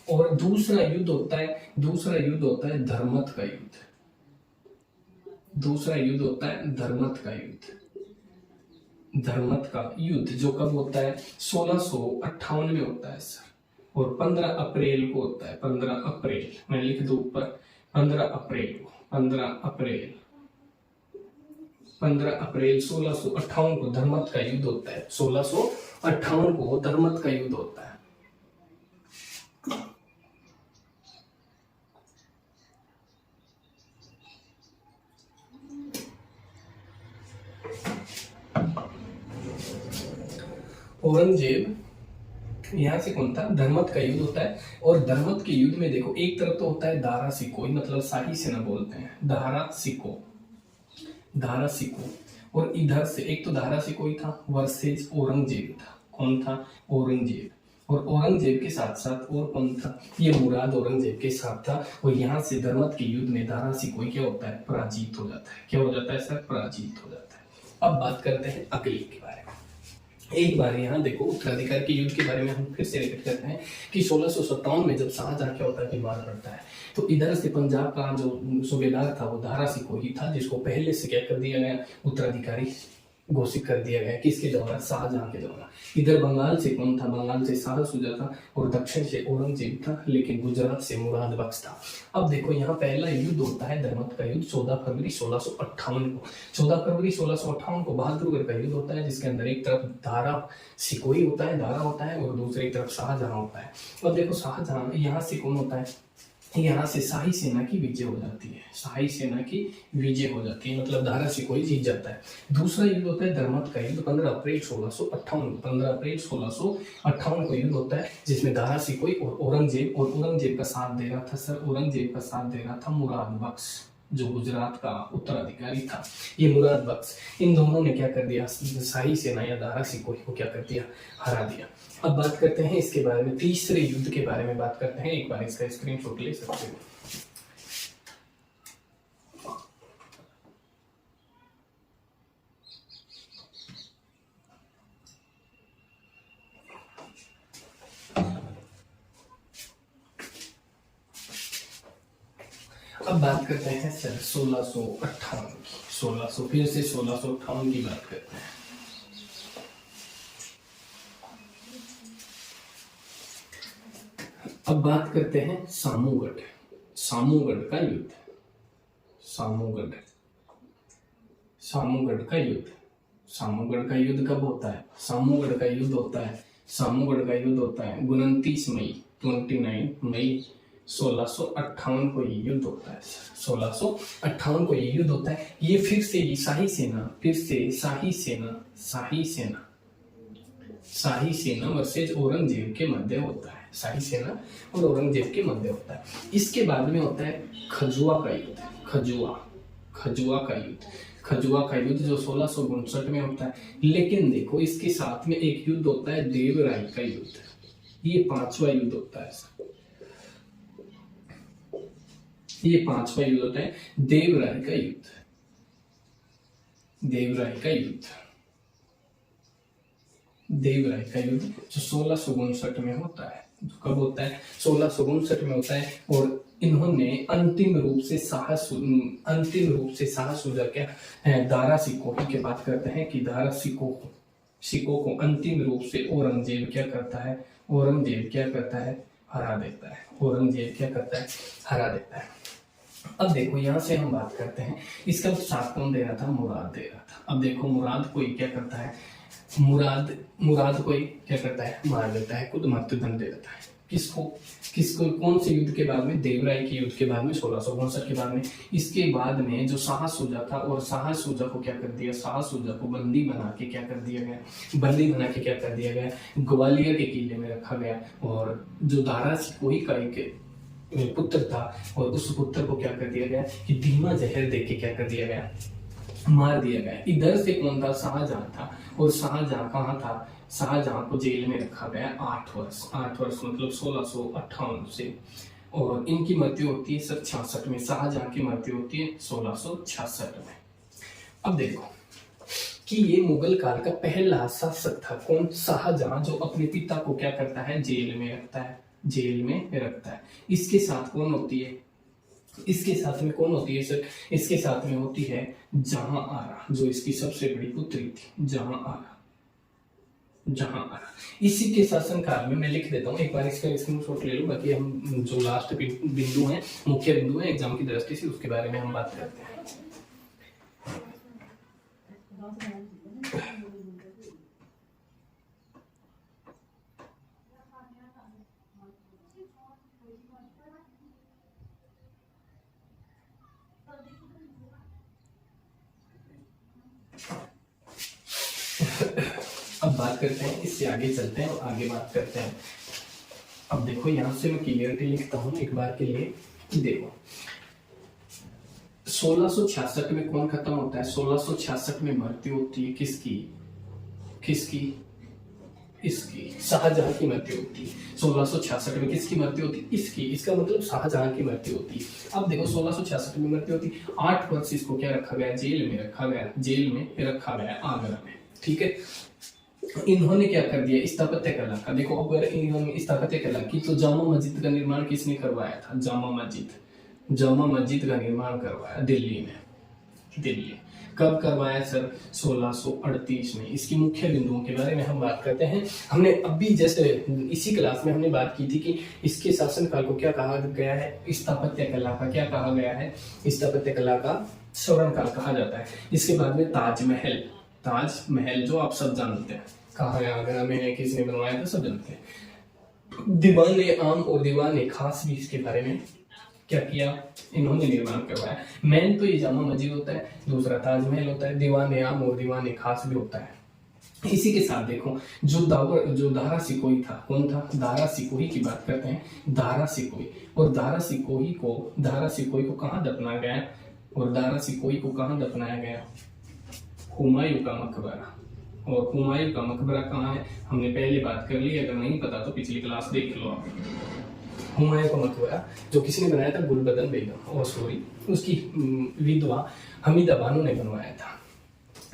और दूसरा युद्ध होता है धर्मत का युद्ध जो कब होता है, 1658 में होता है सर, और 15 अप्रैल को होता है। 15 अप्रैल मैं लिख दूं ऊपर, 15 अप्रैल 1658 को धर्मत का युद्ध होता है। 1658 को धर्मत का युद्ध होता है। औरंगजेब यहाँ से कौन था, धर्मत का युद्ध होता है, और धर्मत के युद्ध में देखो एक तरफ तो होता है दारा सिकोही, मतलब शाही सेना बोलते हैं, दारा सिको, और इधर से एक तो दारा सिकोही था वर्सेस औरंगजेब था। कौन था, औरंगजेब, और औरंगजेब के साथ साथ और कौन था, ये मुराद औरंगजेब के साथ था। और यहाँ से धर्मत के युद्ध में दारा सिकोही क्या होता है, पराजित हो जाता है। क्या हो जाता है सर, पराजित हो जाता है। अब बात करते हैं अगली के बारे में। एक बार यहाँ देखो उत्तराधिकारी के युद्ध के बारे में हम फिर से रिपीट करते हैं कि 1657 में जब शाहजहां क्या होता है, बीमार पड़ता है, तो इधर से पंजाब का जो सूबेदार था वो दारा सिकोही था, जिसको पहले से क्या कर दिया गया, उत्तराधिकारी घोषित कर दिया गया। किसके द्वारा, शाहजहां के द्वारा। इधर बंगाल से कौन था, बंगाल से शाह सुजा था, और दक्षिण से औरंगजेब था, लेकिन गुजरात से मुराद बख्श था। अब देखो यहाँ पहला युद्ध होता है धर्मत का युद्ध 14 फरवरी 1658 को। 14 फरवरी 1658 को बहादुरगढ़ का युद्ध होता है, जिसके अंदर एक तरफ दारा सिकोही होता है, और दूसरी तरफ शाहजहां होता है। अब देखो शाहजहां यहाँ से कौन होता है, यहाँ से शाही सेना की विजय हो जाती है, मतलब दारा सिकोही जीत जाता है। दूसरा युद्ध होता है धर्मत का युद्ध 15 अप्रैल 1658 को युद्ध होता है, जिसमें दारा सिकोही और औरंगजेब का साथ दे रहा था सर, औरंगजेब का साथ दे रहा था मुराद बख्श, जो गुजरात का उत्तराधिकारी था, ये मुराद बख्श। इन दोनों ने क्या कर दिया, शाही सेना या दारा सिकोही को क्या कर दिया, हरा दिया। अब बात करते हैं इसके बारे में, तीसरे युद्ध के बारे में बात करते हैं। एक बार इसका स्क्रीनशॉट ले सकते हो। अब बात करते हैं सर 1658 की। 1600 फिर से 1658 की बात करते हैं। अब बात करते हैं सामूगढ़। सामूगढ़ का युद्ध। सामूगढ़ सामूगढ़ का युद्ध। सामूगढ़ का युद्ध कब होता है? सामूगढ़ का युद्ध होता है 29 मई 29 मई 1658 को ये युद्ध होता है। 1658 को ये युद्ध होता है। ये फिर से शाही सेना वर्सेज औरंगजेब के मध्य होता है। शाही सेना और औरंगजेब के मध्य होता है। इसके बाद में होता है खजुआ का युद्ध। खजुआ का युद्ध जो 1659 में होता है। लेकिन देखो इसके साथ में एक युद्ध होता है देवराय का युद्ध। ये 5वां युद्ध होता है। ये 5वां युद्ध होता है देवराय का युद्ध। देवराय का युद्ध जो 1659 में होता है। कब होता है? 1659 में होता है। और इन्होंने अंतिम रूप से साहस सूझा क्या दारा सिकोही की बात करते हैं कि दारा सिको को अंतिम रूप से औरंगजेब क्या करता है? हरा देता है। अब देखो यहाँ से हम बात करते हैं इसका साथ कौन दे रहा था? मुराद दे रहा था। अब देखो मुराद कोई क्या करता है? मुराद कोई क्या करता है? मार देता है, खुद मृत्युदंड दे देता है। किसको? कौन से युद्ध के बाद में? देवराय के युद्ध के बाद में 1659 के बाद में। इसके बाद में जो शाह सूजा था और शाह सूजा को क्या कर दिया? शाह सूजा को बंदी बना के क्या कर दिया गया? ग्वालियर के किले में रखा गया। और जो दारा सिकोही का एक पुत्र था और उस पुत्र को क्या कर दिया गया कि धीमा जहर देके क्या कर दिया गया? मार दिया गया। इधर से कौन था? शाहजहां था। और शाहजहां कहाँ था? शाहजहां को जेल में रखा गया 8 वर्ष मतलब 1658 से। और इनकी मृत्यु होती है सर 66 में। शाहजहां की मृत्यु होती है 1666 में। अब देखो कि ये मुगल काल का पहला शासक था। कौन? शाहजहां, जो अपने पिता को क्या करता है? जेल में रखता है। इसके साथ कौन होती है? इसके साथ में होती है जहां आरा, जो इसकी सबसे बड़ी पुत्री थी। जहां आरा। इसी के शासन काल में मैं लिख देता हूँ, एक बार इसका स्क्रीनशॉट ले लो, बाकी हम जो लास्ट बिंदु है, मुख्य बिंदु है एग्जाम की दृष्टि से, उसके बारे में हम बात करते हैं। अब बात करते हैं, इससे आगे चलते हैं और आगे बात करते हैं। अब देखो यहां से मैं क्लियरली लिखता हूं एक बार के लिए। देखो 1666 में कौन खत्म होता है? 1666 में मृत्यु होती है किसकी? इसकी, शाहजहां की मृत्यु होती है। 1666 में किसकी मृत्यु होती है? इसकी। इसका मतलब शाहजहां की मृत्यु होती है। अब देखो 1666 में मृत्यु होती है। 8 वर्ष इसको क्या रखा गया? जेल में रखा गया आगरा में। ठीक है। इन्होंने क्या कर दिया? स्थापत्य कला का। देखो अगर इन्होंने स्थापत्य कला की तो जामा मस्जिद का निर्माण किसने करवाया था? जामा मस्जिद का निर्माण करवाया दिल्ली में। कब करवाया सर? 1638 में। इसकी मुख्य बिंदुओं के बारे में हम बात करते हैं। हमने अभी जैसे इसी क्लास में हमने बात की थी कि इसके शासनकाल को क्या कहा गया है? स्थापत्य कला का क्या कहा गया है? स्थापत्य कला का स्वर्ण काल कहा जाता है। इसके बाद में ताजमहल जो आप सब जानते हैं, कहाँ है? आगरा में। किसने बनवाया था? सब जानते हैं। दीवाने आम और दीवाने खास भी इसके बारे में क्या किया? इन्होंने निर्माण करवाया। मेन तो ये जामा मस्जिद होता है, दूसरा ताजमहल होता है, दीवाने आम और दीवाने खास भी होता है। इसी के साथ देखो जो दारा सिकोही था, कौन था? दारा सिकोही की बात करते हैं। दारा सिकोही को कहाँ दफनाया गया? और दारा सिकोही को कहाँ दफनाया गया? हुमायूं का मकबरा। और हुमायूं का मकबरा कहाँ है? हमने पहले बात कर ली, अगर नहीं पता तो पिछली क्लास देख लो आप। हुमायूं का मकबरा जो किसने बनाया था? गुलबदन बेगम, और उसकी विधवा हमीदा बानो ने बनवाया था।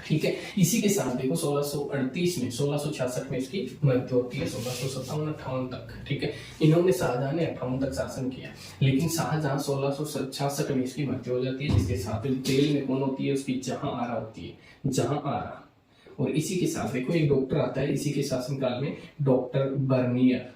ठीक है। इसी के साथ देखो 1638 में 1666 में इसकी मृत्यु होती है, 1657-58 तक। ठीक है, इन्होंने शाहजहां ने 58 तक शासन किया, लेकिन शाहजहां 1666 में इसकी मृत्यु हो जाती है, जिसके साथ जेल में कौन होती है, उसकी जहां आरा होती है, जहां आरा। और इसी के साथ देखो एक डॉक्टर आता है इसी के शासनकाल में, डॉक्टर बर्नियर।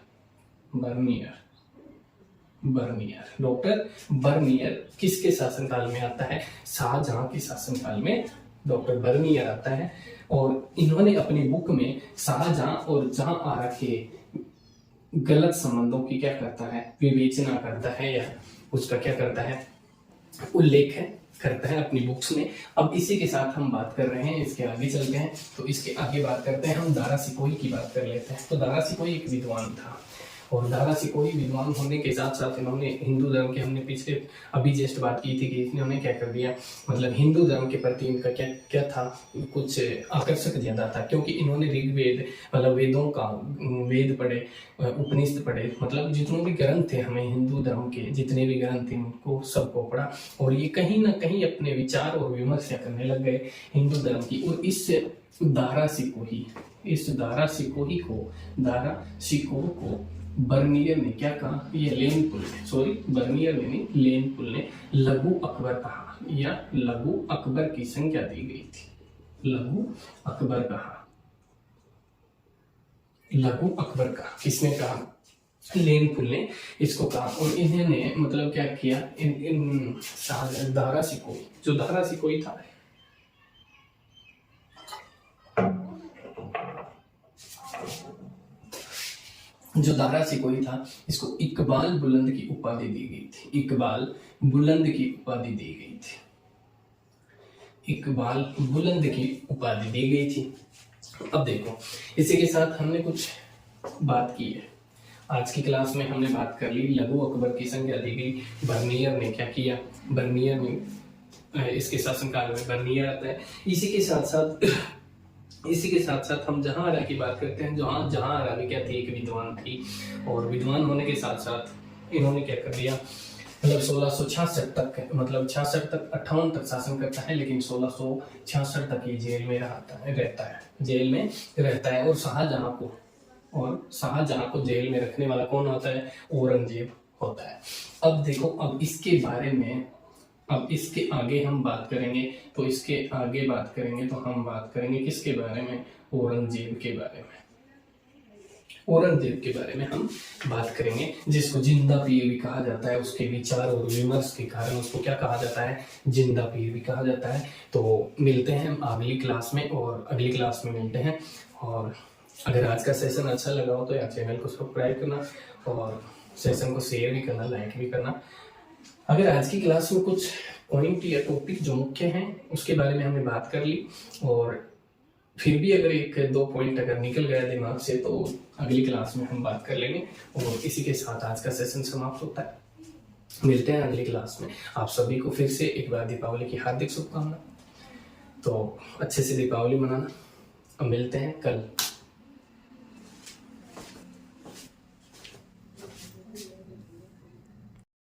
डॉक्टर बर्नियर किसके शासनकाल में आता है, शाहजहां के शासनकाल में डॉक्टर बर्नियर आता है। और इन्होंने अपनी बुक में शाहजहां और जहां आरा के गलत संबंधों की क्या करता है, विवेचना करता है, या उसका क्या करता है, उल्लेख करता है अपनी बुक्स में। अब इसी के साथ हम बात कर रहे हैं, इसके आगे चलते हैं। तो इसके आगे बात करते हैं हम, दारा सिकोही की बात कर लेते हैं। तो दारा सिकोही एक विद्वान था, और दारा सिकोही विद्वान होने के साथ साथ इन्होंने हिंदू धर्म के, हमने पिछले अभी जस्ट बात की थी कि इन्होंने क्या कर दिया, मतलब हिंदू धर्म के प्रति इनका क्या क्या था, कुछ आकर्षक ज्यादा था, क्योंकि इन्होंने ऋग्वेद मतलब वेदों का, वेद पढ़े, उपनिषद पढ़े, मतलब जितने भी ग्रंथ थे हमें हिंदू धर्म के, जितने भी ग्रंथ थे उनको सबको पढ़ा, और ये कहीं ना कहीं अपने विचार और विमर्श करने लग गए हिंदू धर्म की। और इस दारा सिकोही को बर्नियर ने क्या कहा, ये लेनपुल ने, सॉरी बर्नियर ने नहीं, लेनपुल ने लघु अकबर कहा, या लघु अकबर की संख्या दी गई थी, लघु अकबर कहा, किसने कहा, लेनपुल ने इसको कहा। और इन्होंने मतलब क्या किया, दारा सिकोही, जो दारा सिकोही था, जो दारा सिकोही था, इसको इकबाल बुलंद की उपाधि दी गई थी, इकबाल बुलंद की उपाधि दी गई थी। अब देखो इसी के साथ हमने कुछ बात की है, आज की क्लास में हमने बात कर ली, लघु अकबर की संख्या दी गई, बर्नियर ने क्या किया, बर्नियर ने इसके शासनकाल में बर्नियर आता है। इसी के साथ साथ हम जहां आरा की बात करते हैं, जहां आरा भी क्या थी, एक विद्वान थी, और विद्वान होने के साथ साथ इन्होंने क्या कर दिया, मतलब 1666 तक, मतलब 66 तक 58 तक शासन करता है, लेकिन 1666 तक ये जेल में रहता है। और शाहजहां को जेल में रखने वाला कौन होता है, औरंगजेब होता है। अब देखो, अब इसके आगे हम बात करेंगे, तो हम बात करेंगे किसके बारे में, औरंगजेब के बारे में हम बात करेंगे, जिसको जिंदा पीर भी कहा जाता है, उसके विचार और विमर्श के कारण उसको क्या कहा जाता है, जिंदा पीर भी कहा जाता है। तो मिलते हैं हम अगली क्लास में मिलते हैं। और अगर आज का सेशन अच्छा लगा हो तो यार चैनल को सब्सक्राइब करना, और सेशन को शेयर भी करना, लाइक भी करना। अगर आज की क्लास में कुछ पॉइंट या टॉपिक जो मुख्य हैं उसके बारे में हमने बात कर ली, और फिर भी अगर एक दो पॉइंट अगर निकल गया दिमाग से, तो अगली क्लास में हम बात कर लेंगे। और इसी के साथ आज का सेशन समाप्त होता है। मिलते हैं अगली क्लास में। आप सभी को फिर से एक बार दीपावली की हार्दिक शुभकामनाएं। तो अच्छे से दीपावली मनाना। अब मिलते हैं कल।